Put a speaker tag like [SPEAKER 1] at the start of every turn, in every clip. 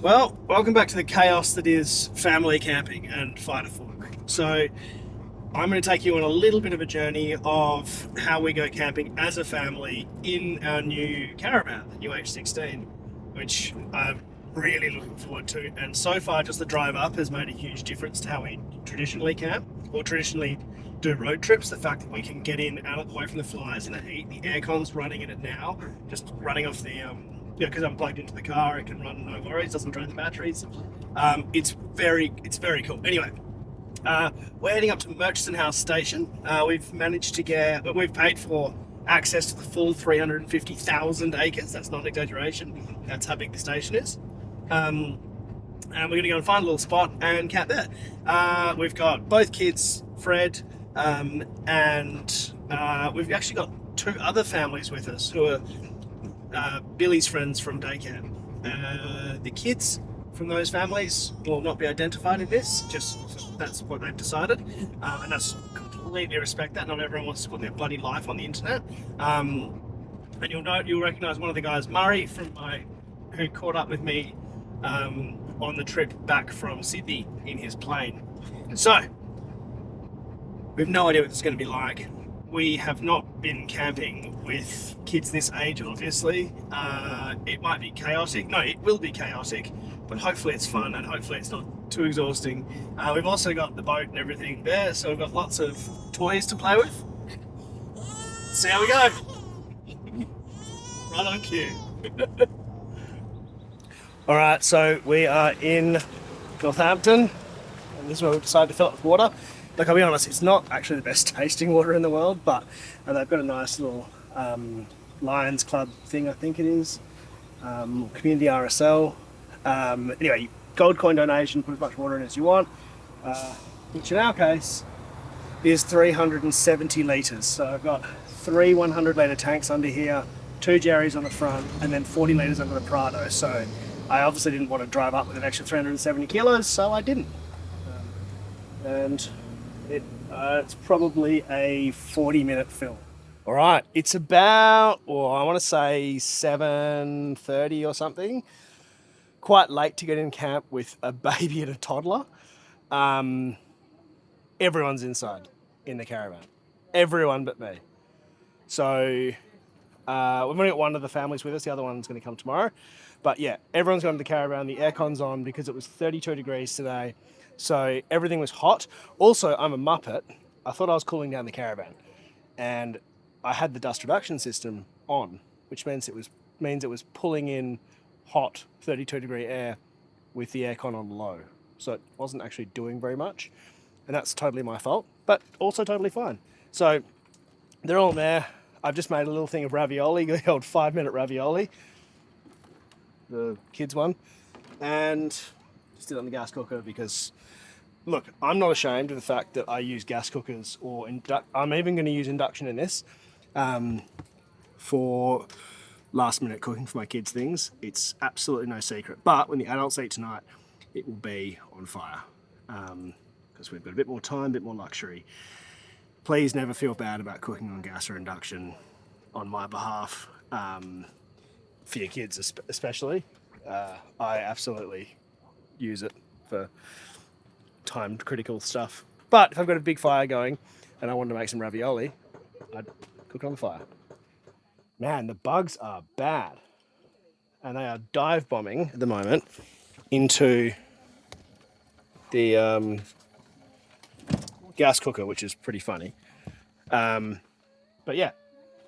[SPEAKER 1] Well, welcome back to the chaos that is family camping and Fight a Fork. So, I'm going to take you on a little bit of a journey of how we go camping as a family in our new caravan, the new H16, which I'm really looking forward to. And so far, just the drive up has made a huge difference to how we traditionally camp or traditionally do road trips. The fact that we can get in out away from the flies and the heat, the aircon's running in it now, just running off the because I'm plugged into the car, it can run no worries, doesn't drain the batteries. It's very cool. Anyway, we're heading up to Murchison House Station. We've paid for access to the full 350,000 acres. That's not an exaggeration. That's how big the station is. And we're going to go and find a little spot and camp there. We've got both kids, Fred, and we've actually got two other families with us who are Billy's friends from day camp. The kids from those families will not be identified in this, just that's what they've decided, and that's completely respect that. Not everyone wants to put their bloody life on the internet. And you'll recognise one of the guys, Murray, who caught up with me on the trip back from Sydney in his plane. So, we have no idea what it's going to be like. We have not been camping with kids this age, obviously. It might be chaotic. No, it will be chaotic, but hopefully it's fun and hopefully it's not too exhausting. We've also got the boat and everything there, so we've got lots of toys to play with. Let's see how we go. Right on cue. All right, so we are in Northampton, and this is where we've decided to fill up with water. Look, I'll be honest, it's not actually the best tasting water in the world, but they've got a nice little Lions Club thing, I think it is. Community RSL. Anyway, gold coin donation, put as much water in as you want, which in our case is 370 litres. So I've got three 100 litre tanks under here, two Jerry's on the front, and then 40 litres under the Prado. So I obviously didn't want to drive up with an extra 370 kilos, so I didn't. And it's probably a 40-minute fill. All right, it's about, I want to say 7:30 or something. Quite late to get in camp with a baby and a toddler. Everyone's inside in the caravan. Everyone but me. So we've only got one of the families with us. The other one's going to come tomorrow. But yeah, everyone's gone to the caravan. The aircon's on because it was 32 degrees today. So everything was hot. Also, I'm a muppet. I thought I was cooling down the caravan. And I had the dust reduction system on, which means it was pulling in hot 32 degree air with the aircon on low. So it wasn't actually doing very much. And that's totally my fault, but also totally fine. So they're all there. I've just made a little thing of ravioli, the old 5-minute ravioli, the kids one, and just did it on the gas cooker because, look, I'm not ashamed of the fact that I use gas cookers or I'm even going to use induction in this for last minute cooking for my kids' things. It's absolutely no secret. But when the adults eat tonight, it will be on fire because we've got a bit more time, a bit more luxury. Please never feel bad about cooking on gas or induction on my behalf, for your kids especially. I absolutely use it for time critical stuff. But if I've got a big fire going and I wanted to make some ravioli, I'd cook it on the fire. Man, the bugs are bad. And they are dive bombing at the moment into the gas cooker, which is pretty funny. But yeah,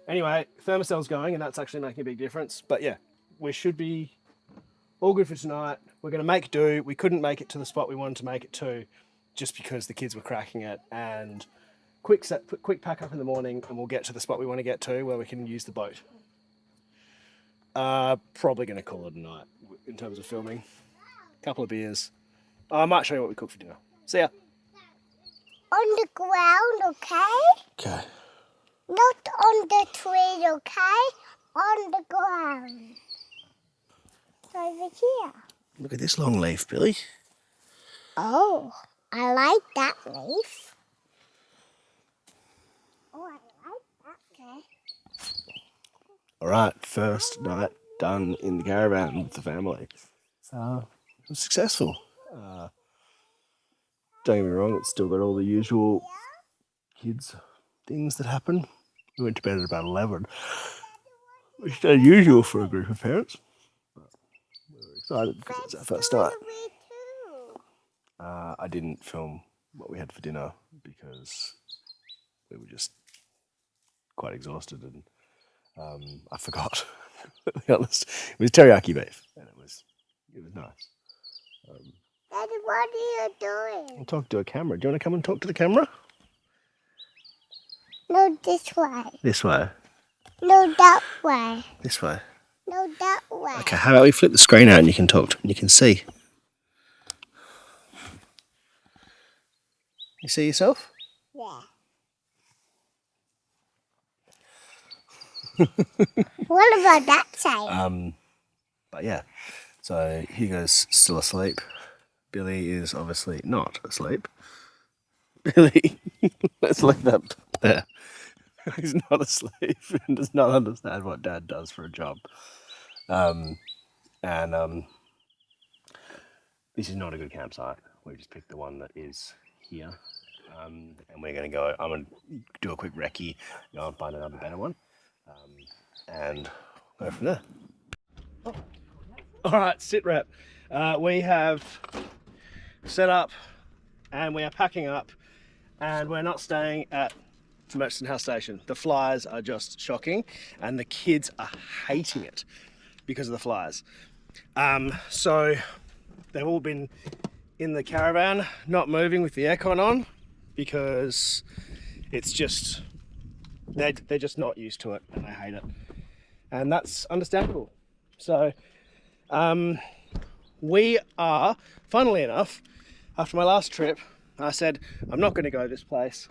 [SPEAKER 1] anyway, thermostell's going and that's actually making a big difference. But yeah, we should be all good for tonight. We're going to make do. We couldn't make it to the spot we wanted to make it to just because the kids were cracking it. And quick pack up in the morning and we'll get to the spot we want to get to where we can use the boat. Probably going to call it a night in terms of filming. A couple of beers. I might show you what we cook for dinner. See ya.
[SPEAKER 2] On the ground, okay?
[SPEAKER 1] Okay.
[SPEAKER 2] Not on the tree, okay? On the ground. Over here.
[SPEAKER 1] Look at this long leaf, Billy.
[SPEAKER 2] Oh, I like that leaf. Oh, I like that, okay?
[SPEAKER 1] All right, first night done in the caravan with the family.
[SPEAKER 3] was successful. Don't get me wrong, it's still got all the usual kids things that happen. We went to bed at about 11, which is unusual for a group of parents. But we were excited because it's our first night. I didn't film what we had for dinner because we were just quite exhausted, and I forgot. To be honest, it was teriyaki beef, and it was nice.
[SPEAKER 2] Daddy, what are you doing?
[SPEAKER 3] I'm talking to a camera. Do you want to come and talk to the camera?
[SPEAKER 2] No, this way.
[SPEAKER 3] This way.
[SPEAKER 2] No, that way.
[SPEAKER 3] This way.
[SPEAKER 2] No, that way.
[SPEAKER 3] Okay, how about we flip the screen out and you can talk and you can see. You see yourself?
[SPEAKER 2] Yeah. What about that side?
[SPEAKER 3] But yeah, so Hugo's still asleep. Billy is obviously not asleep. Billy, let's leave that there. He's not asleep and does not understand what Dad does for a job. This is not a good campsite. We just picked the one that is here. And we're going to go, I'm going to do a quick recce, go and find another better one. And go from there. All right, sit rep. We have set up and we are packing up, and we're not staying at Murchison House Station. The flies are just shocking and the kids are hating it because of the flies. So they've all been in the caravan, not moving with the aircon on, because it's just, they're just not used to it and they hate it. And that's understandable. So we are, funnily enough, after my last trip, I said, I'm not going to go this place.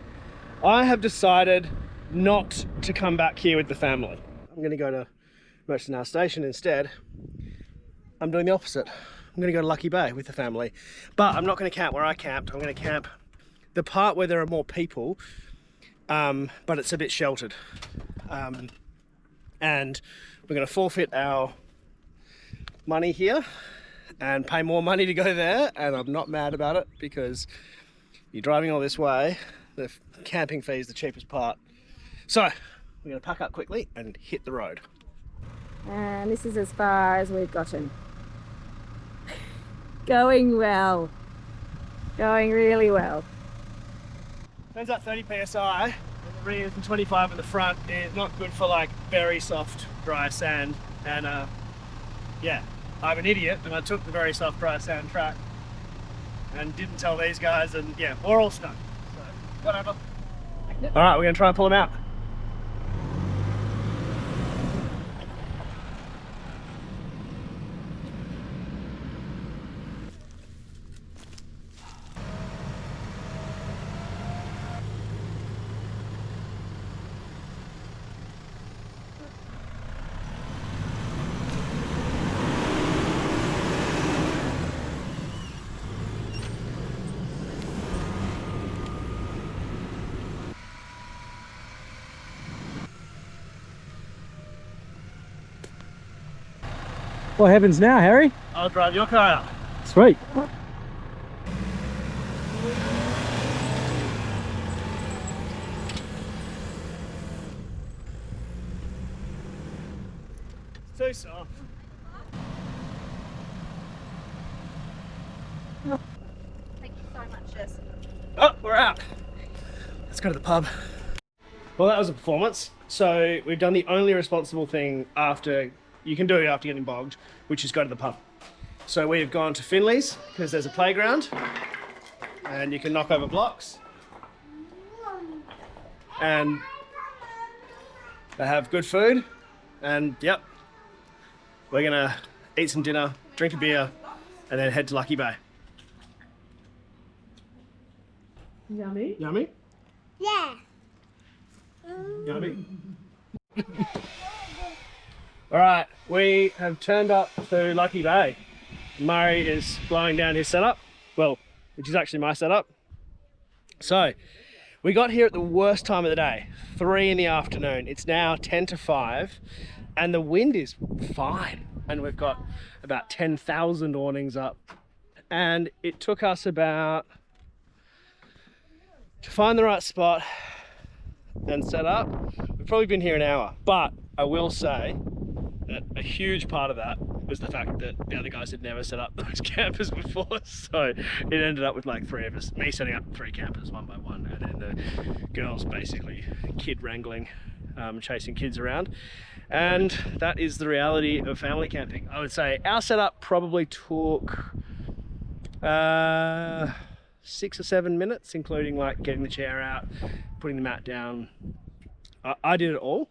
[SPEAKER 3] I have decided not to come back here with the family. I'm going to go to Murchison House Station instead. I'm doing the opposite. I'm going to go to Lucky Bay with the family. But I'm not going to camp where I camped. I'm going to camp the part where there are more people, but it's a bit sheltered. And we're going to forfeit our money here and pay more money to go there, and I'm not mad about it because you're driving all this way. The camping fee is the cheapest part. So we're going to pack up quickly and hit the road.
[SPEAKER 4] And this is as far as we've gotten. Going well. Going really well.
[SPEAKER 1] Turns out 30 psi in the rear and 25 in the front is not good for like very soft dry sand. And yeah, I'm an idiot and I took the very soft dry sand track and didn't tell these guys, and yeah, we're all stuck. So whatever. All right, we're gonna try and pull them out.
[SPEAKER 5] What happens now, Harry?
[SPEAKER 1] I'll drive your car out.
[SPEAKER 5] Sweet.
[SPEAKER 1] Too soft.
[SPEAKER 4] Thank you so much, Jess.
[SPEAKER 1] Oh, we're out. Let's go to the pub. Well, that was a performance. So we've done the only responsible thing you can do after getting bogged, which is go to the pub. So we have gone to Finley's because there's a playground and you can knock over blocks. And they have good food. And yep, we're gonna eat some dinner, drink a beer, and then head to Lucky Bay.
[SPEAKER 4] Yummy.
[SPEAKER 1] Yummy?
[SPEAKER 2] Yeah.
[SPEAKER 1] Yummy. All right, we have turned up to Lucky Bay. Murray is blowing down his setup, well, which is actually my setup. So we got here at the worst time of the day, 3 in the afternoon. It's now 10 to 5 and the wind is fine. And we've got about 10,000 awnings up and it took us about, to find the right spot and set up, we've probably been here an hour. But I will say that a huge part of that was the fact that the other guys had never set up those campers before, so it ended up with like 3 of us, me setting up 3 campers one by one, and then the girls basically kid wrangling, chasing kids around. And that is the reality of family camping. I would say our setup probably took 6 or 7 minutes, including like getting the chair out, putting the mat down. I did it all.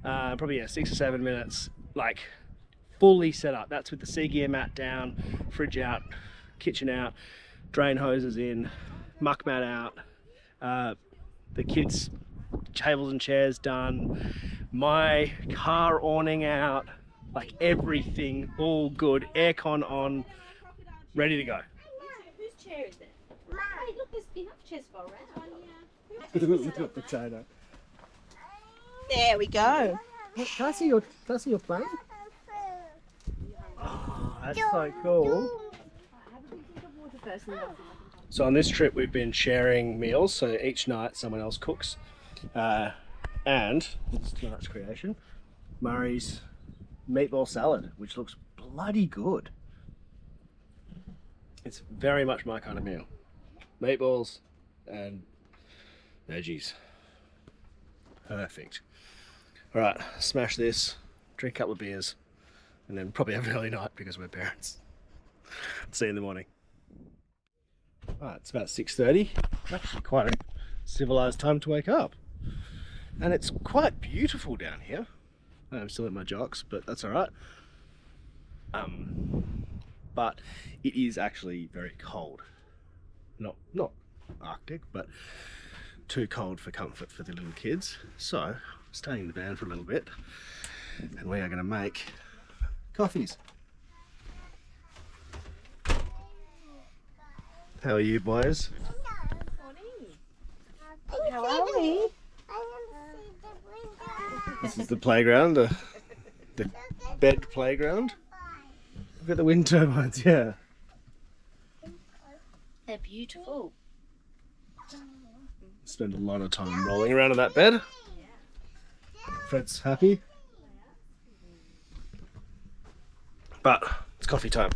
[SPEAKER 1] Probably 6 or 7 minutes, like fully set up. That's with the sea gear mat down, fridge out, kitchen out, drain hoses in, muck mat out, the kids' tables and chairs done, my car awning out, like everything all good, aircon on, ready to go.
[SPEAKER 4] Whose chair is it? Hey, look, there's enough chairs for around.
[SPEAKER 1] Little potato.
[SPEAKER 4] There we go.
[SPEAKER 1] Can I see your plane? Oh, that's so cool. So on this trip we've been sharing meals, so each night someone else cooks. And it's tonight's creation, Murray's meatball salad, which looks bloody good. It's very much my kind of meal. Meatballs and veggies. Perfect. All right, smash this, drink a couple of beers, and then probably have an early night because we're parents. See you in the morning. All right, it's about 6:30. Actually quite a civilized time to wake up. And it's quite beautiful down here. I'm still at my jocks, but that's all right. But it is actually very cold. Not Arctic, but too cold for comfort for the little kids. So, staying in the van for a little bit, and we are going to make coffees. How are you boys?
[SPEAKER 4] How are we?
[SPEAKER 1] This is the playground, the bed playground. Look at the wind turbines, yeah.
[SPEAKER 4] They're beautiful.
[SPEAKER 1] Spend a lot of time rolling around in that bed. Fred's happy. But it's coffee time.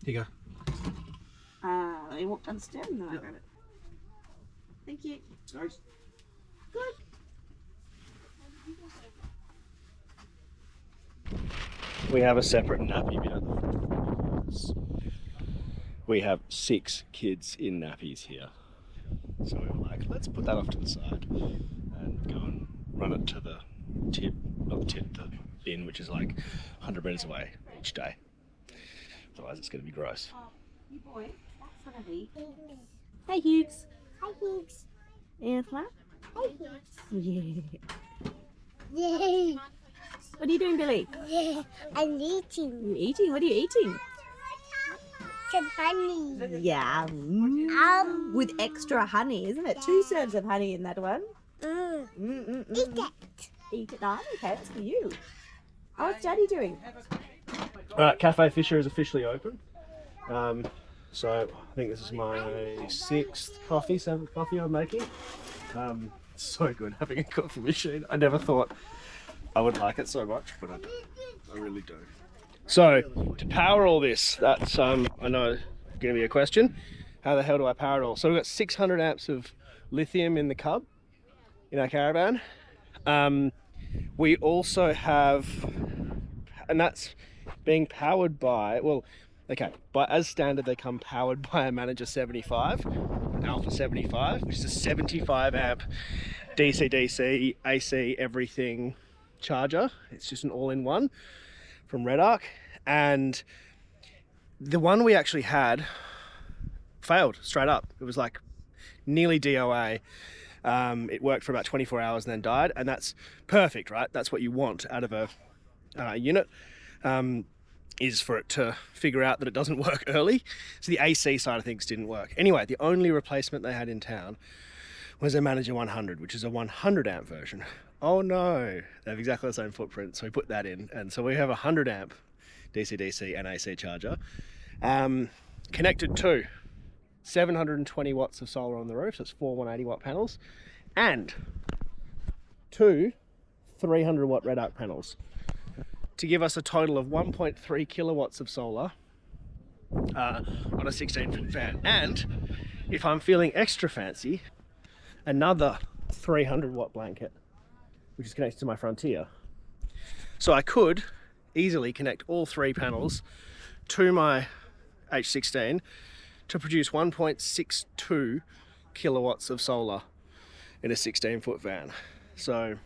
[SPEAKER 1] Here you go.
[SPEAKER 4] They walked downstairs and then I grabbed it. Thank you.
[SPEAKER 1] Nice.
[SPEAKER 4] Good.
[SPEAKER 1] We have a separate nappy bin because we have 6 kids in nappies here. So we were like, let's put that off to the side and go and run it to the tip, not the tip, the bin, which is like 100 metres away each day. Otherwise it's going to be gross.
[SPEAKER 4] Oh, you boy, that's gonna be. Hey Hughes.
[SPEAKER 2] Hi, Higgs.
[SPEAKER 4] Anthony.
[SPEAKER 2] Hi, Higgs.
[SPEAKER 4] Yeah.
[SPEAKER 2] Yay.
[SPEAKER 4] What are you doing, Billy?
[SPEAKER 2] Yeah. I'm eating
[SPEAKER 4] You're eating? What are you eating?
[SPEAKER 2] some honey.
[SPEAKER 4] Yeah. With extra honey, isn't it? 2 serves of honey in that one.
[SPEAKER 2] Eat it.
[SPEAKER 4] Eat it. No, okay, it's for you. Oh, what's Daddy doing?
[SPEAKER 1] Alright, Cafe Fisher is officially open. So I think this is my 6th coffee, 7th coffee I'm making. It's so good having a coffee machine. I never thought I would like it so much, but I do. I really do. So to power all this, that's I know going to be a question. How the hell do I power it all? So we've got 600 amps of lithium in the cub in our caravan. We also have, and that's being powered by, well, okay, but as standard they come powered by a Manager 75, Alpha 75, which is a 75 amp DC, AC, everything charger. It's just an all-in-one from Red Arc, and the one we actually had failed straight up. It was like nearly DOA. It worked for about 24 hours and then died, and that's perfect, right? That's what you want out of a unit, is for it to figure out that it doesn't work early. So the AC side of things didn't work. Anyway, the only replacement they had in town was a Manager 100, which is a 100 amp version.
[SPEAKER 3] Oh no, they have exactly the same footprint. So we put that in. And so we have a 100 amp DC-DC and AC charger connected to 720 watts of solar on the roof. So it's 4 180 watt panels and 2 300 watt red arc panels to give us a total of 1.3 kilowatts of solar on a 16-foot fan. And if I'm feeling extra fancy, another 300 watt blanket, which is connected to my Frontier. So I could easily connect all 3 panels to my H16 to produce 1.62 kilowatts of solar in a 16-foot van. So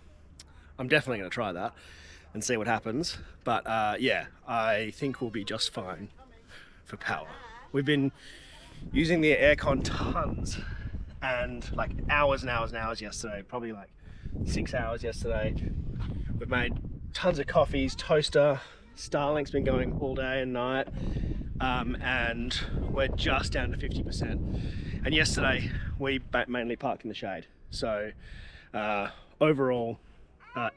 [SPEAKER 3] I'm definitely going to try that and see what happens. But yeah, I think we'll be just fine for power. We've been using the aircon tons and like hours and hours and hours yesterday, probably like 6 hours yesterday. We've made tons of coffees, toaster, Starlink's been going all day and night, and we're just down to 50%. And yesterday we mainly parked in the shade. So overall,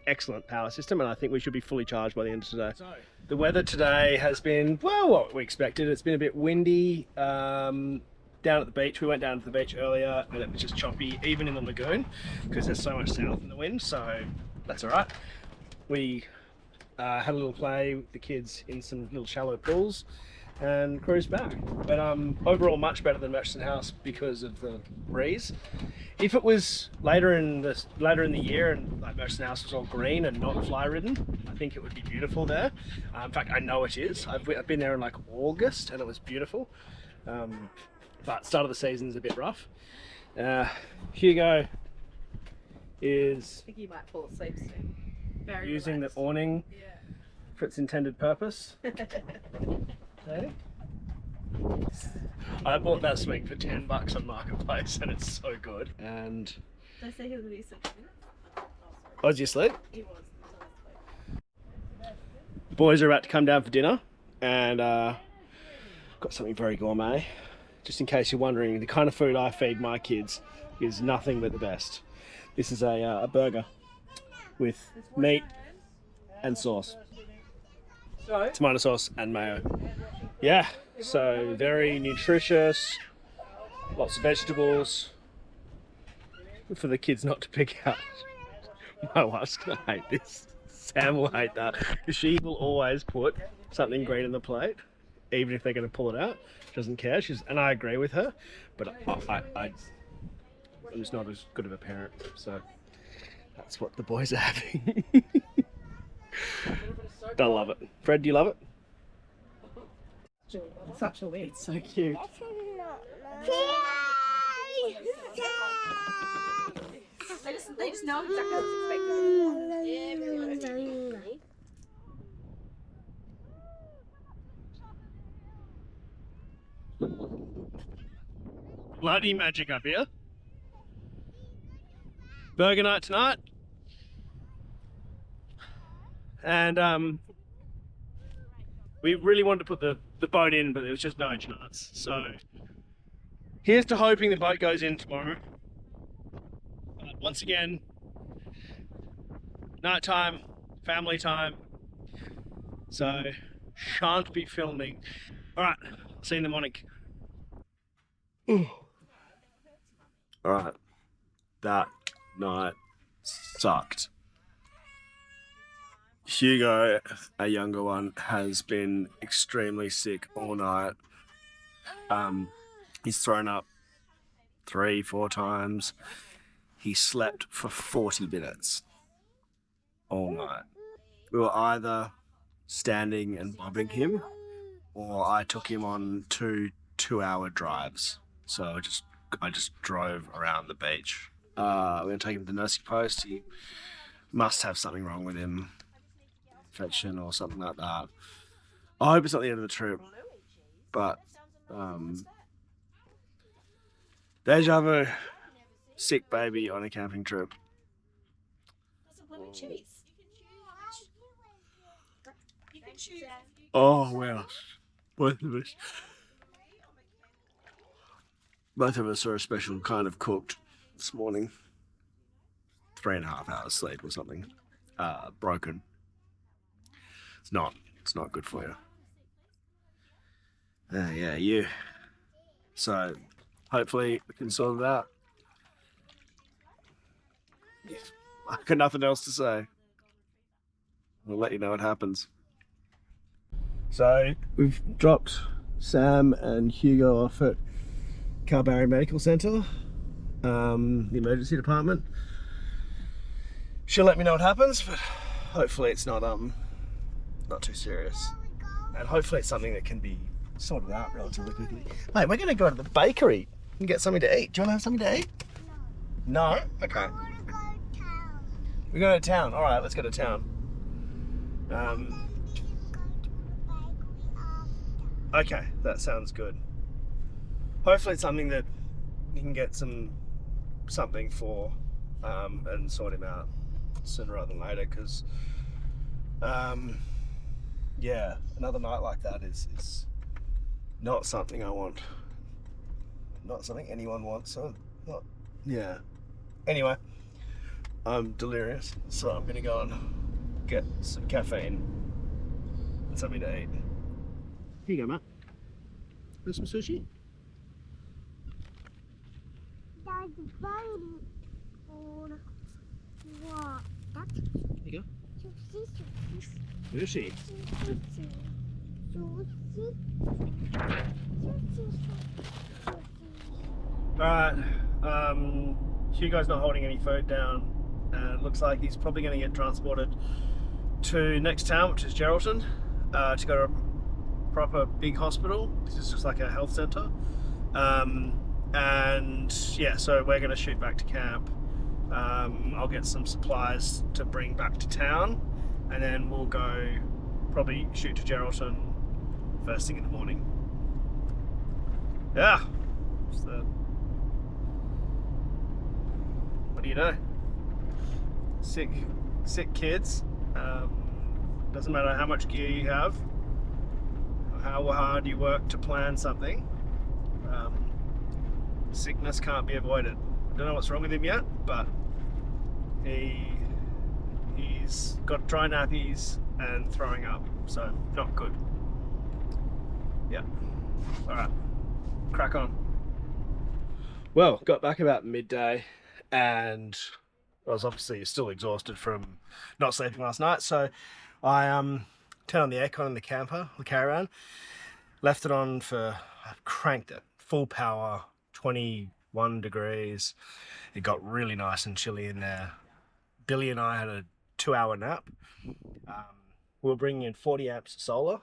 [SPEAKER 3] excellent power system, and I think we should be fully charged by the end of today. So, the weather today has been, well, what we expected. It's been a bit windy down at the beach. We went down to the beach earlier and it was just choppy, even in the lagoon, because there's so much south in the wind, so that's all right. We had a little play with the kids in some little shallow pools and cruised back. But overall, much better than Murchison House because of the breeze. If it was later in the year and like Murchison House was all green and not fly ridden, I think it would be beautiful there. In fact, I know it is. I've been there in like August and it was beautiful. But start of the season is a bit rough. Hugo is
[SPEAKER 4] I think he might fall asleep soon. Very
[SPEAKER 3] using
[SPEAKER 4] relaxed.
[SPEAKER 3] the awning for its intended purpose. Okay. I bought that swing for $10 on Marketplace and it's so good. And
[SPEAKER 4] Did I say he was going to be sleeping?
[SPEAKER 3] was you asleep?
[SPEAKER 4] He was.
[SPEAKER 3] The boys are about to come down for dinner and got something very gourmet. Just in case you're wondering, the kind of food I feed my kids is nothing but the best. This is a burger with meat and sauce. Tomato sauce and mayo. Yeah, so very nutritious, lots of vegetables. For the kids not to pick out. My wife's gonna hate this. Sam will hate that because she will always put something green in the plate, even if they're going to pull it out. She doesn't care. And I agree with her, but I'm just not as good of a parent. So that's what the boys are having. I love it. Fred, do you love it?
[SPEAKER 4] Such a win. It's so cute. They just know exactly what's expected.
[SPEAKER 3] Bloody magic up here. Burger night tonight. And we really wanted to put the boat in, but there was just no chance. So here's to hoping the boat goes in tomorrow. But once again, night time, family time. So shan't be filming. All right, see you in the morning. All right, that night sucked. Hugo, a younger one, has been extremely sick all night. He's thrown up 3-4 times. He slept for 40 minutes all night. We were either standing and bobbing him, or I took him on 2-hour drives. So I just drove around the beach. We're gonna take him to the nursing post. He must have something wrong with him. Infection or something like that. I hope it's not the end of the trip, but deja vu, sick baby on a camping trip. Oh wow, both of us are a special kind of cooked this morning. 3.5 hours sleep or something. Broken. It's not good for you. Yeah, you. So hopefully we can sort it out. I've got nothing else to say. We'll let you know what happens. So we've dropped Sam and Hugo off at Carberry Medical Centre, the emergency department. She'll let me know what happens, but hopefully it's not too serious, and hopefully it's something that can be sorted out relatively quickly. Mate, we're gonna go to the bakery and get something to eat. Do you want to have something to eat? No. Okay. We're going to town. All right, let's go to town. Okay, that sounds good. Hopefully it's something that you can get something for and sort him out sooner rather than later, because yeah, another night like that is not something I want. Not something anyone wants. So not, yeah. Anyway, I'm delirious, so I'm gonna go and get some caffeine and something to eat. Here you go, Matt. Want some sushi?
[SPEAKER 2] That's funny. Or what? That's
[SPEAKER 3] Here you
[SPEAKER 2] sushi.
[SPEAKER 3] go. Sushi. Alright, Hugo's not holding any food down, and it looks like he's probably going to get transported to next town, which is Geraldton, to go to a proper big hospital. This is just like a health centre. And yeah, so we're going to shoot back to camp. I'll get some supplies to bring back to town, and then we'll go probably shoot to Geraldton first thing in the morning. Yeah. So, what do you know? Sick kids. Doesn't matter how much gear you have, or how hard you work to plan something. Sickness can't be avoided. I don't know what's wrong with him yet, but he's got dry nappies and throwing up, so not good. Yeah. All right. Crack on. Well, got back about midday, and I was obviously still exhausted from not sleeping last night, so I turned on the aircon in the camper, the caravan, left it on I cranked it full power, 21 degrees. It got really nice and chilly in there. Billy and I had a 2-hour nap. We were bringing in 40 amps solar.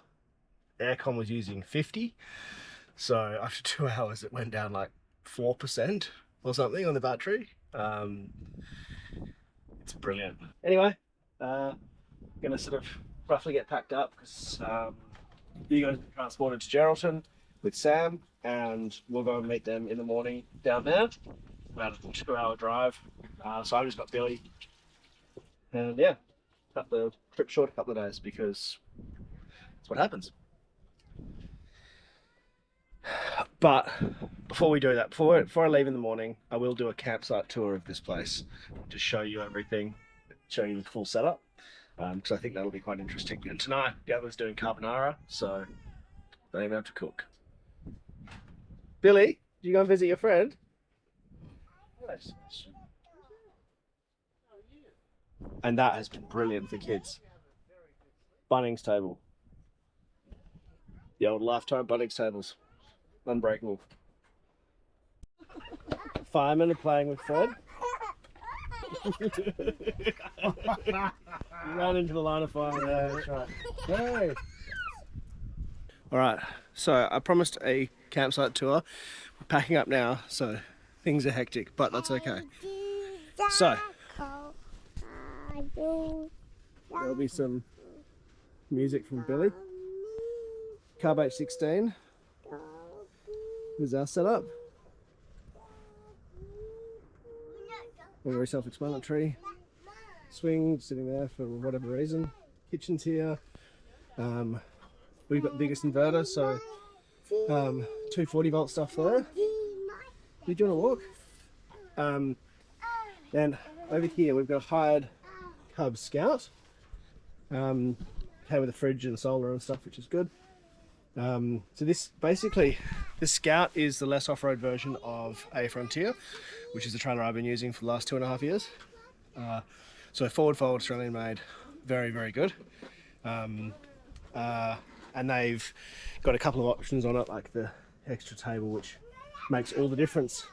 [SPEAKER 3] Aircon was using 50. So after 2 hours, it went down like 4% or something on the battery. It's brilliant. Anyway, gonna sort of roughly get packed up because you guys are transported to Geraldton with Sam, and we'll go and meet them in the morning down there. About a 2-hour drive. So I've just got Billy, and yeah, cut the trip short a couple of days because that's what happens. But before we do that, before I leave in the morning, I will do a campsite tour of this place to show you everything, show you the full setup, because I think that'll be quite interesting. And tonight, the other's doing carbonara, so don't even have to cook. Billy, did you go and visit your friend? Nice. And that has been brilliant for kids. Bunnings table. The old lifetime Bunnings tables. Unbreakable. Firemen are playing with Fred. Run into the line of fire there. That's right. Hey. Alright, so I promised a campsite tour. We're packing up now, so things are hectic, but that's okay. So, there'll be some music from Billy. Carb H16. This is our setup. Very self-explanatory. Swing sitting there for whatever reason. Kitchen's here. We've got the biggest inverter, so 240 volt stuff there. Did you want to walk? Then over here we've got a hired Cub Scout. Came with a fridge and solar and stuff, which is good. So this Scout is the less off-road version of a Frontier, which is the trailer I've been using for the last 2.5 years. So forward fold Australian made, very, very good. And they've got a couple of options on it, like the extra table, which makes all the difference.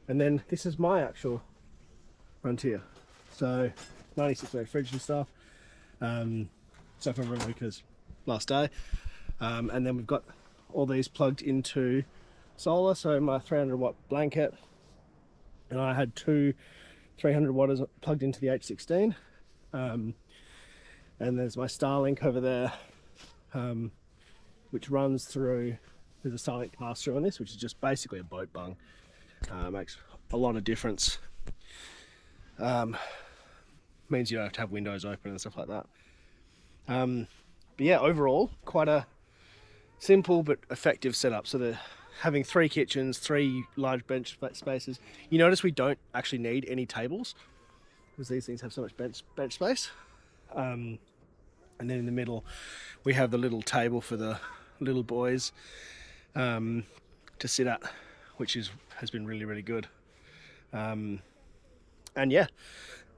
[SPEAKER 3] And then this is my actual Frontier. So 96-week fridge and stuff. So from Luca's last day. And then we've got all these plugged into solar. So my 300 watt blanket, and I had two 300 watters plugged into the H16. And there's my Starlink over there, which runs through. There's a Starlink pass-through on this, which is just basically a boat bung. Makes a lot of difference. Means you don't have to have windows open and stuff like that. But yeah, overall, quite a simple but effective setup. So they're having 3 kitchens, 3 large bench spaces. You notice we don't actually need any tables because these things have so much bench space. And then in the middle, we have the little table for the little boys to sit at, which has been really, really good. And yeah,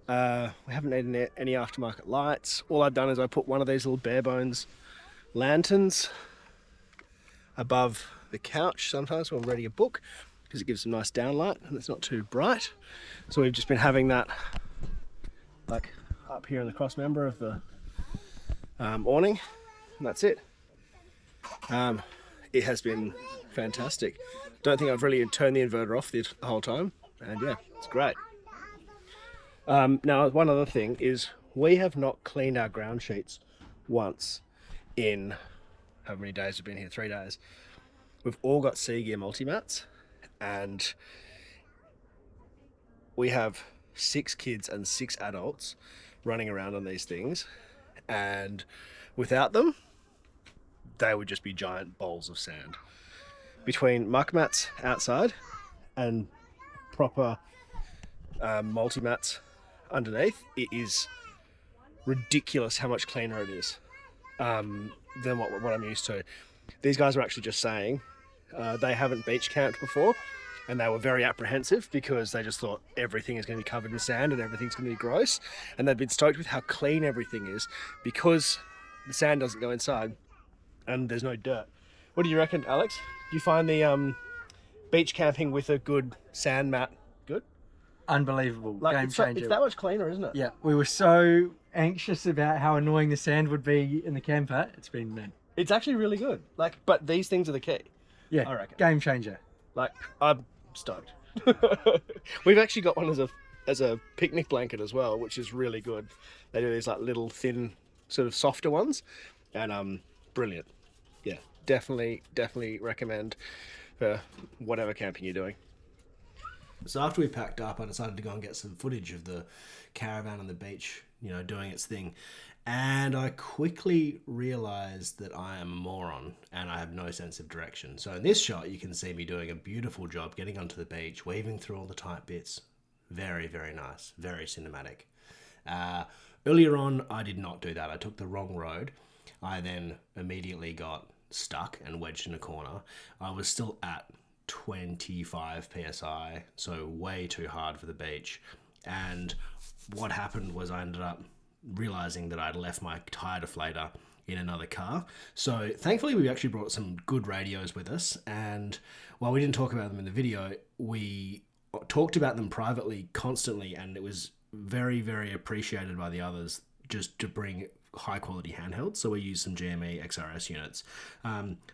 [SPEAKER 3] we haven't needed any aftermarket lights. All I've done is I put one of these little bare bones lanterns above the couch sometimes when I'm reading a book, because it gives some nice downlight and it's not too bright. So we've just been having that like up here in the cross member of the awning, and that's it. It has been fantastic. Don't think I've really turned the inverter off the whole time, and yeah, it's great. Now, one other thing is we have not cleaned our ground sheets once in how many days we've been here? 3 days. We've all got Seagear multi-mats, and we have 6 kids and 6 adults running around on these things, and without them, they would just be giant bowls of sand. Between muck mats outside and proper multi-mats underneath, it is ridiculous how much cleaner it is than what I'm used to. These guys were actually just saying they haven't beach camped before, and they were very apprehensive because they just thought everything is going to be covered in sand and everything's going to be gross, and they've been stoked with how clean everything is because the sand doesn't go inside and there's no dirt. What do you reckon, Alex? Do you find the beach camping with a good sand mat good?
[SPEAKER 5] Unbelievable.
[SPEAKER 3] Like,
[SPEAKER 5] Game changer.
[SPEAKER 3] It's that much cleaner, isn't it?
[SPEAKER 5] Yeah, we were so anxious about how annoying the sand would be in the camper. It's been
[SPEAKER 3] It's actually really good. Like, but these things are the key.
[SPEAKER 5] yeah,
[SPEAKER 3] I reckon.
[SPEAKER 5] game changer.
[SPEAKER 3] Like, I'm stoked. We've actually got one as a picnic blanket as well, which is really good. They do these like little thin, sort of softer ones, and brilliant. Yeah, definitely recommend for whatever camping you're doing. So after we packed up, I decided to go and get some footage of the caravan on the beach, you know, doing its thing. And I quickly realized that I am a moron and I have no sense of direction. So in this shot, you can see me doing a beautiful job getting onto the beach, weaving through all the tight bits. Very, very nice. Very cinematic. Earlier on, I did not do that. I took the wrong road. I then immediately got stuck and wedged in a corner. I was still at 25 psi, so way too hard for the beach. And what happened was I ended up realizing that I'd left my tire deflator in another car. So thankfully we actually brought some good radios with us, and while we didn't talk about them in the video, we talked about them privately constantly, and it was very, very appreciated by the others just to bring high quality handhelds. So we used some GME XRS units,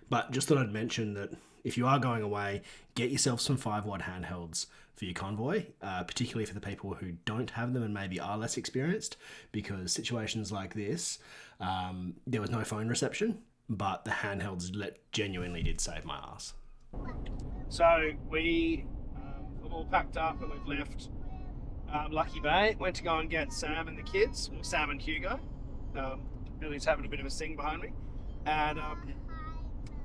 [SPEAKER 3] but just thought I'd mention that if you are going away, get yourself some 5-watt handhelds for your convoy, particularly for the people who don't have them and maybe are less experienced, because situations like this, there was no phone reception, but the handhelds genuinely did save my ass. So we all packed up and we've left Lucky Bay. Went to go and get Sam and the kids, or Sam and Hugo. Billy's having a bit of a sing behind me, and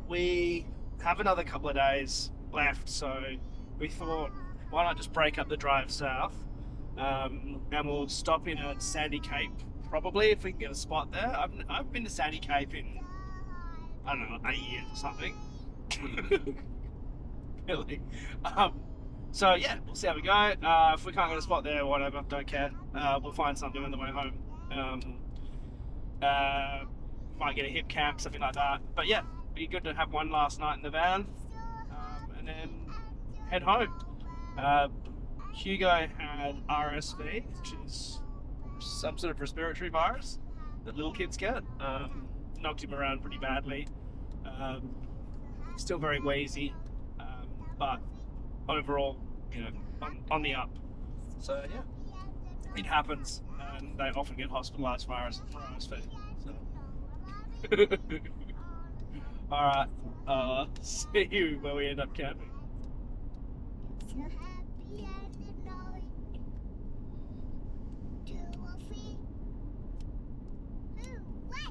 [SPEAKER 3] we have another couple of days left, so we thought, why not just break up the drive south
[SPEAKER 1] and we'll stop in at Sandy Cape probably if we can get a spot there. I've been to Sandy Cape in, I don't know, 8 years or something. Really. So yeah, we'll see how we go. If we can't get a spot there, whatever, don't care. We'll find something on the way home. Might get a hip camp, something like that. But yeah, be good to have one last night in the van, and then head home. Hugo had RSV, which is some sort of respiratory virus that little kids get. Knocked him around pretty badly. Still very wheezy, but overall, you know, on the up. So yeah, it happens, and they often get hospitalised for RSV. So. All right, see you where we end up camping.
[SPEAKER 2] So happy and annoyed. 2 or 3. Wait.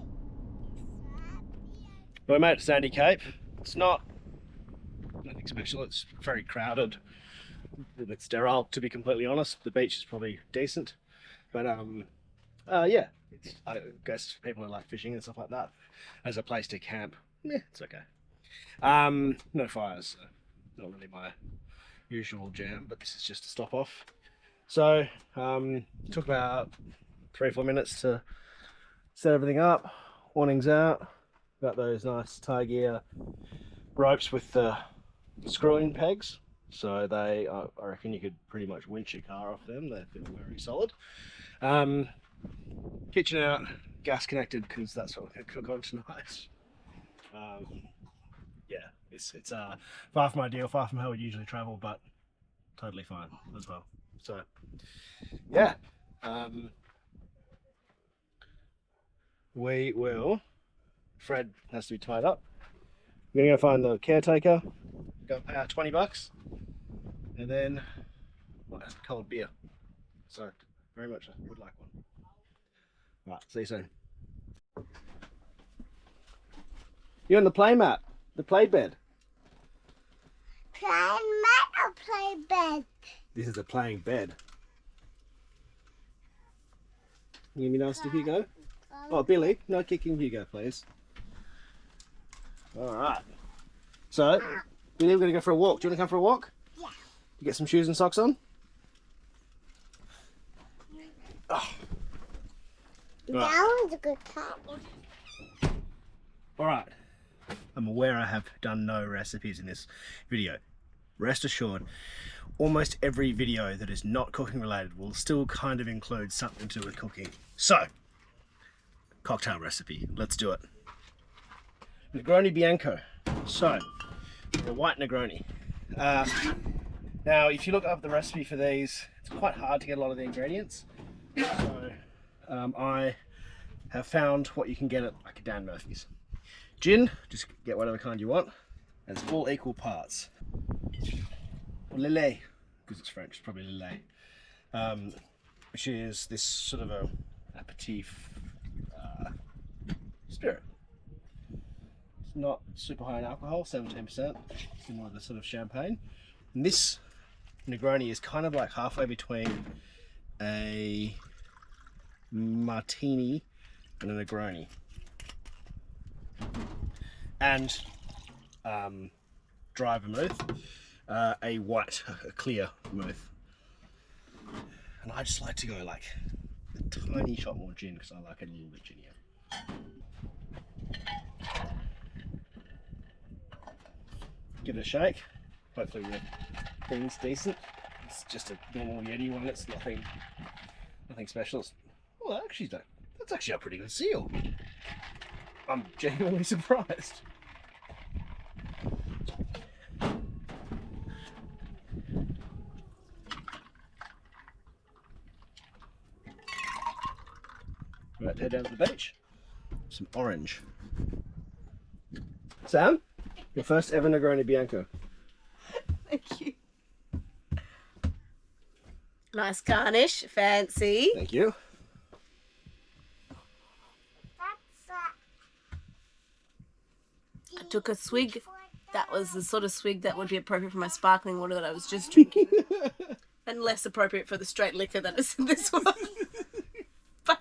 [SPEAKER 2] So happy
[SPEAKER 1] We made it to Sandy Cape. It's not nothing special. It's very crowded, a little bit sterile, to be completely honest. The beach is probably decent, but yeah, I guess for people who like fishing and stuff like that, as a place to camp, yeah, it's okay. No fires, so not really my usual jam, but this is just a stop off. So took about 3 or 4 minutes to set everything up. Awnings out. Got those nice tie gear ropes with the screw-in pegs, so they I reckon you could pretty much winch your car off them. They feel very solid. Kitchen out, gas connected, because that's what we're going to cook on tonight. Yeah, it's far from ideal, far from how we'd usually travel, but totally fine as well. So yeah, we will. Fred has to be tied up. We're gonna go find the caretaker, go pay our $20, and then well, that's a cold beer. So very much I would like one. Right, see you soon. You're on the play mat, the play bed.
[SPEAKER 2] Play mat or play bed?
[SPEAKER 1] This is a playing bed. You give me nasty Hugo? Oh, Billy, no kicking Hugo, please. All right. So, Billy, we're going to go for a walk. Do you want to come for a walk?
[SPEAKER 2] Yeah.
[SPEAKER 1] You get some shoes and socks on? Oh.
[SPEAKER 2] That was a good cut.
[SPEAKER 1] All right. I'm aware I have done no recipes in this video. Rest assured, almost every video that is not cooking related will still kind of include something to do with cooking. So, cocktail recipe. Let's do it. Negroni Bianco. So, a white Negroni. Now, if you look up the recipe for these, it's quite hard to get a lot of the ingredients. So, I have found what you can get at like a Dan Murphy's. Gin, just get whatever kind you want. And it's all equal parts. Lillet, because it's French, it's probably Lillet. Which is this sort of a aperitif spirit. It's not super high in alcohol, 17%, similar to the sort of champagne. And this Negroni is kind of like halfway between a martini and a Negroni. And dry vermouth, a white, a clear vermouth. And I just like to go like a tiny shot more gin because I like it a little bit ginier. Give it a shake. Hopefully the thing's decent. It's just a normal Yeti one. It's nothing special. Well, actually, that's actually a pretty good seal. I'm genuinely surprised. Right, head down to the beach. Some orange. Sam, your first ever Negroni Bianco.
[SPEAKER 4] Thank you. Nice garnish, fancy.
[SPEAKER 1] Thank you.
[SPEAKER 4] I took a swig. That was the sort of swig that would be appropriate for my sparkling water that I was just drinking. and less appropriate for the straight liquor that is in this one. But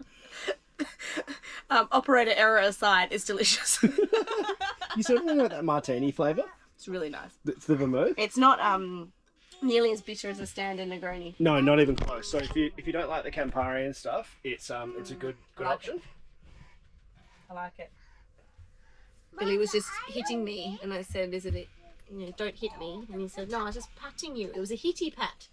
[SPEAKER 4] operator error aside, it's delicious.
[SPEAKER 3] You certainly got that martini flavour.
[SPEAKER 4] It's really nice.
[SPEAKER 3] It's the vermouth.
[SPEAKER 4] It's not nearly as bitter as a standard Negroni.
[SPEAKER 3] No, not even close. So if you don't like the Campari and stuff, it's a good
[SPEAKER 4] like
[SPEAKER 3] option.
[SPEAKER 4] I like it. Billy was just hitting me, and I said, "Is it? Don't hit me." And he said, "No, I was just patting you. It was a hitty pat."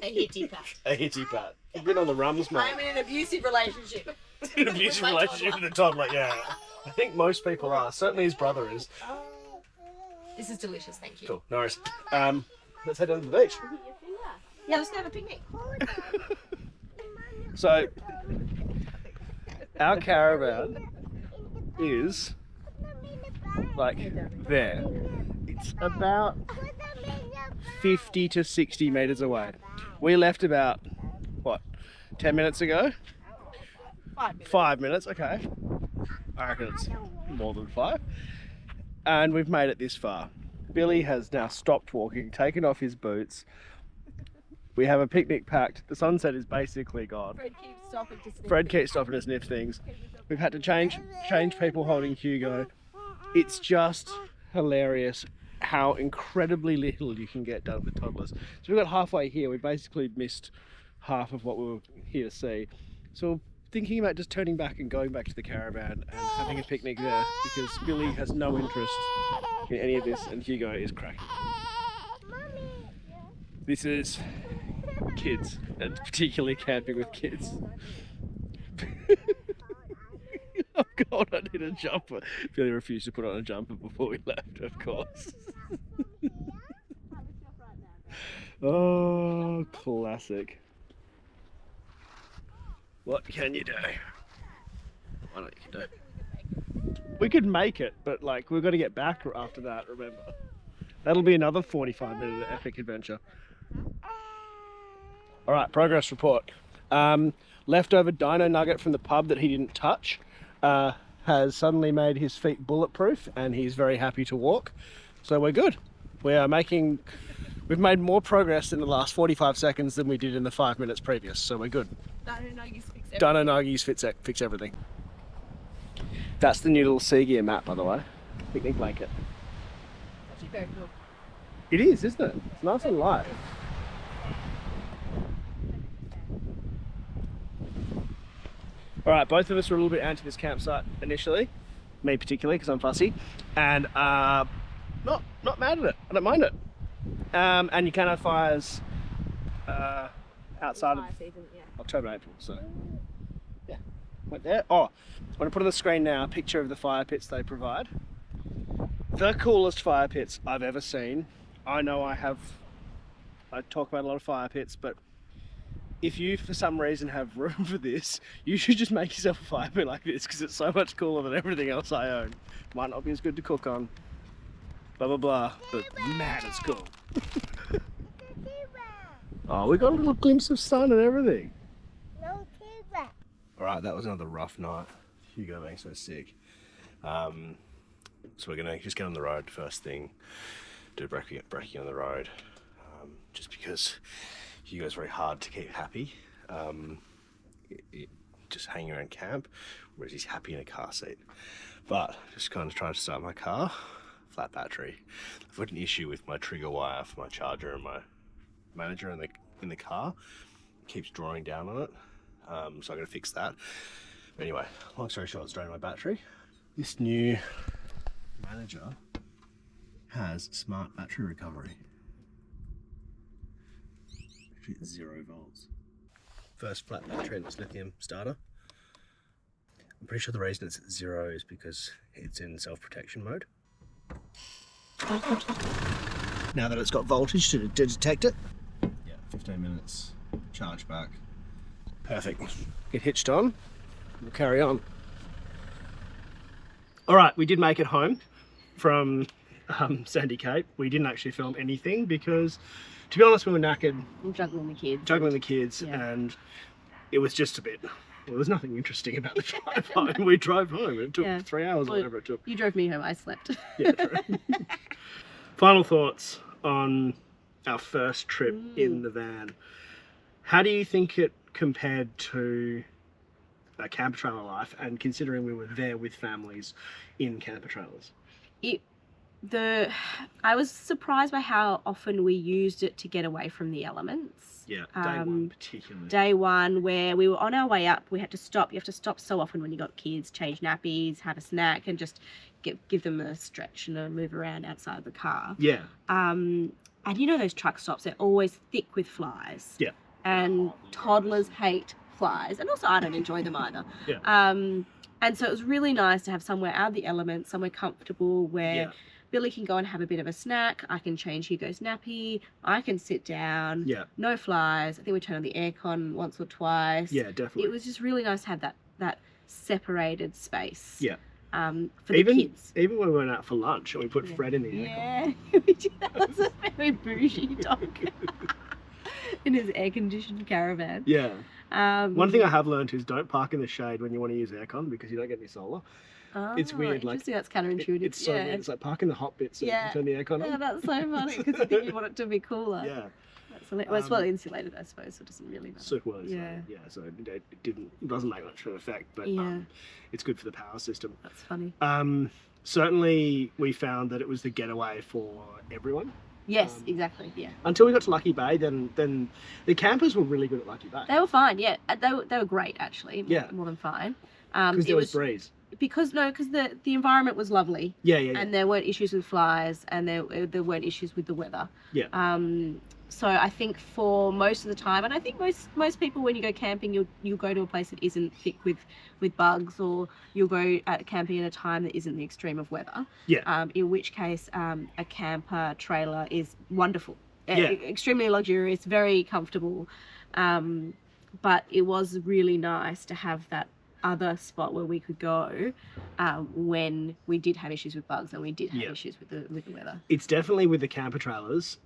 [SPEAKER 4] A hitty pat.
[SPEAKER 3] A hitty pat. You've been on the rums, mate.
[SPEAKER 4] I'm in an abusive relationship.
[SPEAKER 3] An abusive
[SPEAKER 4] my
[SPEAKER 3] relationship
[SPEAKER 4] toddler.
[SPEAKER 3] with the toddler, yeah. I think most people are. Certainly his brother is.
[SPEAKER 4] This is delicious. Thank you.
[SPEAKER 3] Cool, no worries. Let's head down to the beach.
[SPEAKER 4] Yeah, let's go have a picnic.
[SPEAKER 3] So, our caravan is like there. It's about 50 to 60 meters away. We left about, what, 10 minutes ago?
[SPEAKER 4] 5 minutes.
[SPEAKER 3] 5 minutes, okay. I reckon it's more than 5. And we've made it this far. Billy has now stopped walking, taken off his boots. We have a picnic packed. The sunset is basically gone.
[SPEAKER 4] Fred keeps stopping to sniff.
[SPEAKER 3] Fred keeps stopping to sniff things. We've had to change people holding Hugo. It's just hilarious how incredibly little you can get done with toddlers. So we got halfway here. We basically missed half of what we were here to see. So we're thinking about just turning back and going back to the caravan and having a picnic there because Billy has no interest in any of this and Hugo is cracking. This is kids, and particularly camping with kids. Oh god, I need a jumper. Billy refused to put on a jumper before we left, of course. Oh, classic. What can you do? What don't you do? We could make it, but like we've got to get back after that, remember. That'll be another 45-minute epic adventure. Alright, progress report. Leftover dino nugget from the pub that he didn't touch has suddenly made his feet bulletproof and he's very happy to walk. So we're good. We've made more progress in the last 45 seconds than we did in the 5 minutes previous, so we're good. Dino Nuggies fix everything. That's the new little Sea Gear map, by the way. Picnic blanket.
[SPEAKER 4] Actually very cool.
[SPEAKER 3] It is, isn't it? It's nice and light. Alright, both of us were a little bit anti this campsite initially. Me particularly, because I'm fussy. And not mad at it. I don't mind it. And you can have fires outside of
[SPEAKER 4] Season, yeah.
[SPEAKER 3] October, April, so yeah, went there. Oh, I'm going to put on the screen now a picture of the fire pits they provide. The coolest fire pits I've ever seen. I know I talk about a lot of fire pits, but if you for some reason have room for this, you should just make yourself a fire pit like this because it's so much cooler than everything else I own. Might not be as good to cook on, blah blah blah, but man, it's cool. Oh, we got a little glimpse of sun and everything. Alright, that was another rough night. Hugo being so sick. So we're gonna just get on the road first thing, do braking on the road, just because Hugo's very hard to keep happy. Just hanging around camp, whereas he's happy in a car seat. But just kind of trying to start my car, flat battery. I've got an issue with my trigger wire for my charger and my manager in the car. It keeps drawing down on it, so I'm gonna fix that. But anyway, long story short, it's draining my battery. This new manager has smart battery recovery. Actually, it's 0 volts. First flat battery in its lithium starter. I'm pretty sure the reason it's at 0 is because it's in self-protection mode. Now that it's got voltage to detect it. Yeah, 15 minutes, charge back. Perfect. Get hitched on, we'll carry on. All right, we did make it home from Sandy Cape. We didn't actually film anything because, to be honest, we were knackered.
[SPEAKER 4] I'm juggling the kids. Yeah.
[SPEAKER 3] And it was just a bit, well, there was nothing interesting about the drive home. We drove home. It took 3 hours or whatever it took.
[SPEAKER 4] You drove me home, I slept.
[SPEAKER 3] Yeah, true. Final thoughts on
[SPEAKER 1] our first trip in the van. How do you think it compared to a camper trailer life, and considering we were there with families in camper trailers?
[SPEAKER 6] I was surprised by how often we used it to get away from the elements.
[SPEAKER 1] Yeah, day one particularly.
[SPEAKER 6] Day one, where we were on our way up, we had to stop. You have to stop so often when you got kids, change nappies, have a snack, and just give them a stretch and a move around outside the car.
[SPEAKER 1] Yeah.
[SPEAKER 6] And you know those truck stops, they're always thick with flies.
[SPEAKER 1] Yeah.
[SPEAKER 6] And toddlers hate flies, and also I don't enjoy them either.
[SPEAKER 1] Yeah.
[SPEAKER 6] And so it was really nice to have somewhere out of the elements, somewhere comfortable where
[SPEAKER 1] Yeah.
[SPEAKER 6] Billy can go and have a bit of a snack. I can change Hugo's nappy. I can sit down.
[SPEAKER 1] Yeah.
[SPEAKER 6] No flies. I think we turned on the aircon once or twice.
[SPEAKER 1] Yeah, definitely.
[SPEAKER 6] It was just really nice to have that separated space.
[SPEAKER 1] Yeah.
[SPEAKER 6] For the kids.
[SPEAKER 1] Even when we went out for lunch and we put Fred in the aircon.
[SPEAKER 6] Yeah, we did. That was a very bougie dog in his air-conditioned caravan.
[SPEAKER 1] Yeah. One
[SPEAKER 6] Um,
[SPEAKER 1] thing I have learned is don't park in the shade when you want to use aircon because you don't get any solar. It's weird, like,
[SPEAKER 6] interesting, that's counterintuitive.
[SPEAKER 1] It's so
[SPEAKER 6] yeah.
[SPEAKER 1] weird. It's like park in the hot bits and
[SPEAKER 6] Yeah.
[SPEAKER 1] turn the aircon on.
[SPEAKER 6] Yeah, that's so funny because you think you want it to be cooler.
[SPEAKER 1] Yeah.
[SPEAKER 6] Well, it's well insulated, I suppose, so it doesn't really matter.
[SPEAKER 1] Super well
[SPEAKER 6] Yeah.
[SPEAKER 1] insulated. Yeah, so it doesn't make much of an effect, but
[SPEAKER 6] Yeah.
[SPEAKER 1] it's good for the power system.
[SPEAKER 6] That's funny.
[SPEAKER 1] Certainly we found that it was the getaway for everyone.
[SPEAKER 6] Yes, exactly. Yeah,
[SPEAKER 1] Until we got to Lucky Bay, then the campers were really good at Lucky Bay.
[SPEAKER 6] they were fine. Yeah, they were great actually.
[SPEAKER 1] Yeah.
[SPEAKER 6] More than fine.
[SPEAKER 1] Because
[SPEAKER 6] It
[SPEAKER 1] there was breeze.
[SPEAKER 6] because the environment was lovely.
[SPEAKER 1] Yeah, yeah, yeah.
[SPEAKER 6] And there weren't issues with flies, and there weren't issues with the weather.
[SPEAKER 1] Yeah.
[SPEAKER 6] So I think for most of the time, and I think most people when you go camping, you'll go to a place that isn't thick with bugs, or you'll go camping at a time that isn't the extreme of weather.
[SPEAKER 1] Yeah.
[SPEAKER 6] In which case, a camper trailer is wonderful.
[SPEAKER 1] Yeah.
[SPEAKER 6] Extremely luxurious, very comfortable. But it was really nice to have that other spot where we could go when we did have issues with bugs and we did have
[SPEAKER 1] Yeah.
[SPEAKER 6] issues with the weather.
[SPEAKER 1] It's definitely with the camper trailers.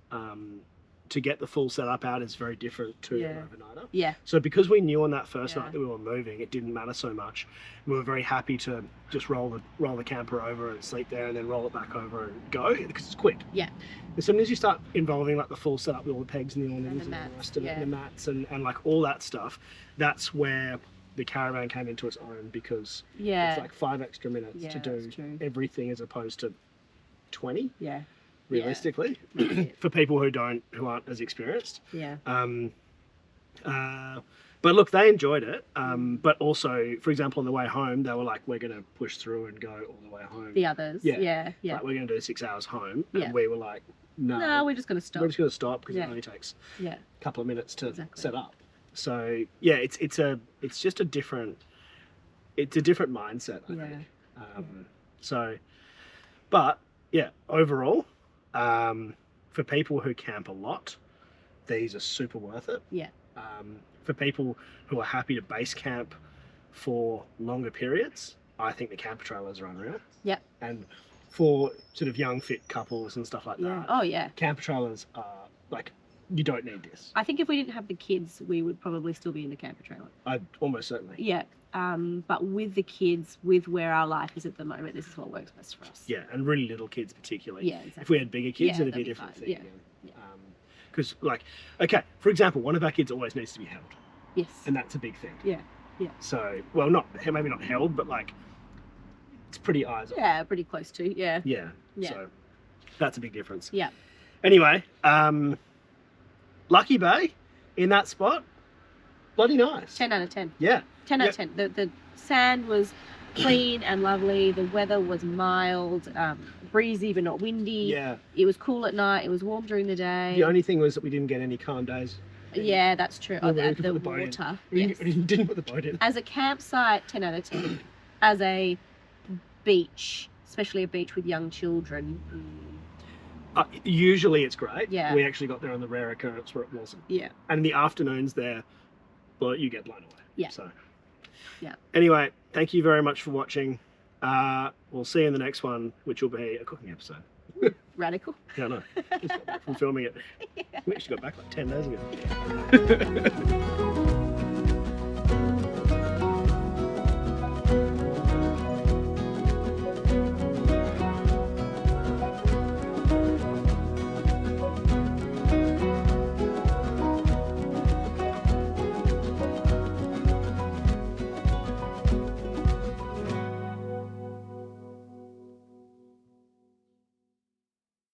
[SPEAKER 1] To get the full setup out is very different to
[SPEAKER 6] Yeah.
[SPEAKER 1] an overnighter.
[SPEAKER 6] Yeah.
[SPEAKER 1] So because we knew on that first
[SPEAKER 6] Yeah.
[SPEAKER 1] night that we were moving, it didn't matter so much. We were very happy to just roll the camper over and sleep there, and then roll it back over and go because it's quick.
[SPEAKER 6] Yeah.
[SPEAKER 1] As soon as you start involving like the full setup with all the pegs and the awnings and,
[SPEAKER 6] mats,
[SPEAKER 1] the rest of
[SPEAKER 6] yeah.
[SPEAKER 1] the mats and like all that stuff, that's where the caravan came into its own because
[SPEAKER 6] Yeah.
[SPEAKER 1] it's like 5 extra minutes
[SPEAKER 6] Yeah,
[SPEAKER 1] to do
[SPEAKER 6] that's true.
[SPEAKER 1] everything as opposed to 20
[SPEAKER 6] Yeah.
[SPEAKER 1] realistically for people who aren't as experienced.
[SPEAKER 6] Yeah.
[SPEAKER 1] But look, they enjoyed it. But also, for example, on the way home, they were like, "We're going to push through and go all the way home."
[SPEAKER 6] The others.
[SPEAKER 1] Yeah.
[SPEAKER 6] Yeah. Yeah.
[SPEAKER 1] Like, we're going to do 6 hours home,
[SPEAKER 6] Yeah.
[SPEAKER 1] and we were like, "No,
[SPEAKER 6] No, we're just gonna stop.
[SPEAKER 1] we're just going to stop because
[SPEAKER 6] Yeah.
[SPEAKER 1] it only takes
[SPEAKER 6] Yeah.
[SPEAKER 1] a couple of minutes to
[SPEAKER 6] Exactly.
[SPEAKER 1] set up." So yeah, it's just a different mindset, I
[SPEAKER 6] Yeah.
[SPEAKER 1] think. So, but yeah, overall, for people who camp a lot, these are super worth it.
[SPEAKER 6] Yeah.
[SPEAKER 1] For people who are happy to base camp for longer periods, I think the camper trailers are unreal.
[SPEAKER 6] Yep.
[SPEAKER 1] And for sort of young fit couples and stuff like
[SPEAKER 6] Yeah.
[SPEAKER 1] that,
[SPEAKER 6] Oh yeah.
[SPEAKER 1] camper trailers are like, you don't need this.
[SPEAKER 6] I think if we didn't have the kids, we would probably still be in the camper trailer.
[SPEAKER 1] I almost certainly.
[SPEAKER 6] Yeah. But with the kids, with where our life is at the moment, this is what works best for us.
[SPEAKER 1] Yeah, and really little kids particularly.
[SPEAKER 6] Yeah, exactly.
[SPEAKER 1] If we had bigger kids,
[SPEAKER 6] Yeah,
[SPEAKER 1] it'd be a
[SPEAKER 6] that'd be
[SPEAKER 1] different
[SPEAKER 6] fine.
[SPEAKER 1] thing.
[SPEAKER 6] Yeah. Yeah.
[SPEAKER 1] Because, like, okay, for example, one of our kids always needs to be held,
[SPEAKER 6] Yes.
[SPEAKER 1] and that's a big thing.
[SPEAKER 6] Yeah. Yeah.
[SPEAKER 1] So, well, not maybe not held, but like, it's pretty eyes on.
[SPEAKER 6] Yeah. Pretty close to. Yeah.
[SPEAKER 1] Yeah.
[SPEAKER 6] Yeah.
[SPEAKER 1] So, that's a big difference.
[SPEAKER 6] Yeah.
[SPEAKER 1] Anyway, Lucky Bay in that spot, bloody nice.
[SPEAKER 6] 10 out of 10.
[SPEAKER 1] Yeah.
[SPEAKER 6] 10 out
[SPEAKER 1] Yep.
[SPEAKER 6] of 10. The sand was clean and lovely. The weather was mild, breezy but not windy.
[SPEAKER 1] Yeah.
[SPEAKER 6] It was cool at night. It was warm during the day.
[SPEAKER 1] The only thing was that we didn't get any calm days.
[SPEAKER 6] Yeah, that's true.
[SPEAKER 1] No,
[SPEAKER 6] Oh,
[SPEAKER 1] we could
[SPEAKER 6] the
[SPEAKER 1] put the boat in.
[SPEAKER 6] water.
[SPEAKER 1] We
[SPEAKER 6] Yes.
[SPEAKER 1] didn't put the boat in.
[SPEAKER 6] As a campsite, 10 out of 10. As a beach, especially a beach with young children.
[SPEAKER 1] Usually it's great.
[SPEAKER 6] Yeah.
[SPEAKER 1] We actually got there on the rare occurrence where it wasn't.
[SPEAKER 6] Yeah.
[SPEAKER 1] And in the afternoons there, well, you get blown away.
[SPEAKER 6] Yeah.
[SPEAKER 1] So.
[SPEAKER 6] Yeah.
[SPEAKER 1] Anyway, thank you very much for watching. We'll see you in the next one, which will be a cooking episode.
[SPEAKER 6] Radical.
[SPEAKER 1] Yeah, I know. Just got back from filming it. We actually got back like 10 days ago.